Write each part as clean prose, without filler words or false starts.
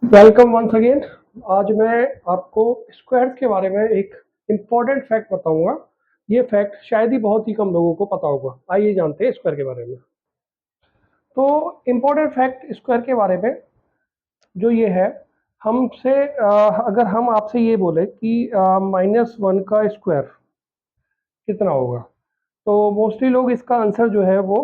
Welcome once again. आज मैं आपको स्क्वायर्स के बारे में एक इम्पॉर्टेंट फैक्ट बताऊंगा। ये फैक्ट शायद ही बहुत ही कम लोगों को पता होगा। आइए जानते हैं स्क्वायर के बारे में। तो इम्पॉर्टेंट फैक्ट स्क्वायर के बारे में जो ये है, हमसे अगर हम आपसे ये बोले कि -1 का स्क्वायर कितना होगा, तो मोस्टली लोग इसका आंसर जो है वो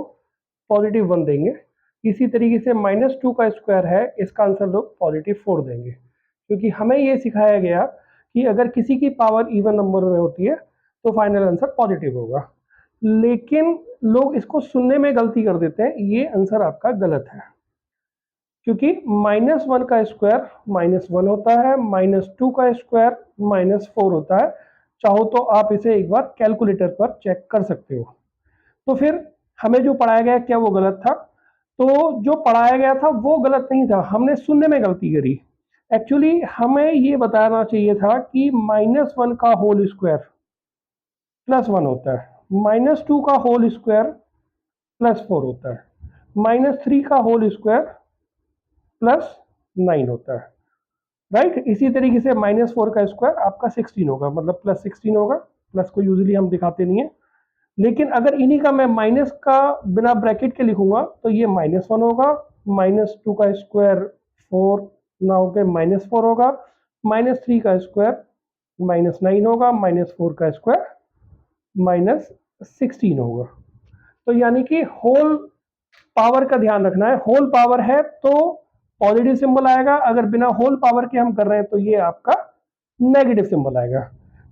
+1 देंगे। इसी तरीके से -2 का स्क्वायर है, इसका आंसर लोग +4 देंगे, क्योंकि हमें ये सिखाया गया कि अगर किसी की पावर इवन नंबर में होती है तो फाइनल आंसर पॉजिटिव होगा। लेकिन लोग इसको सुनने में गलती कर देते हैं, ये आंसर आपका गलत है। क्योंकि -1 का स्क्वायर -1 होता है, -2 का स्क्वायर -4 होता है। चाहो तो आप इसे एक बार कैलकुलेटर पर चेक कर सकते हो। तो फिर हमें जो पढ़ाया गया क्या वो गलत था? तो जो पढ़ाया गया था वो गलत नहीं था, हमने सुनने में गलती करी। एक्चुअली हमें ये बताना चाहिए था कि -1 का होल स्क्वायर +1 होता है, -2 का होल स्क्वायर +4 होता है, -3 का होल स्क्वायर +9 होता है। राइट, इसी तरीके से -4 का स्क्वायर आपका 16 होगा, मतलब +16 होगा। प्लस को यूजली हम दिखाते नहीं है, लेकिन अगर इन्हीं का मैं माइनस का बिना ब्रैकेट के लिखूंगा तो ये -1 होगा, -2 का स्क्वायर 4 ना होकर -4 होगा, -3 का स्क्वायर -9 होगा, -4 का स्क्वायर -16 होगा। तो यानी कि होल पावर का ध्यान रखना है। होल पावर है तो पॉजिटिव सिंबल आएगा, अगर बिना होल पावर के हम कर रहे हैं तो ये आपका नेगेटिव सिंबल आएगा।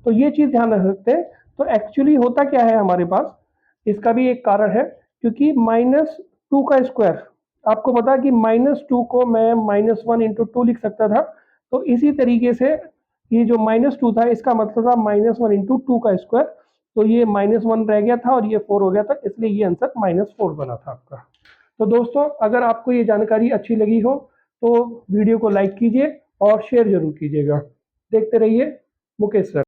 तो ये चीज ध्यान रख सकते हैं। तो एक्चुअली होता क्या है हमारे पास, इसका भी एक कारण है, क्योंकि -2 का स्क्वायर, आपको पता है कि -2 को मैं -1 इंटू 2 लिख सकता था। तो इसी तरीके से ये जो -2 था इसका मतलब था -1 इंटू 2 का स्क्वायर। तो ये -1 रह गया था और ये 4 हो गया था, इसलिए ये आंसर -4 बना था आपका। तो दोस्तों, अगर आपको ये जानकारी अच्छी लगी हो तो वीडियो को लाइक कीजिए और शेयर जरूर कीजिएगा। देखते रहिए मुकेश सर।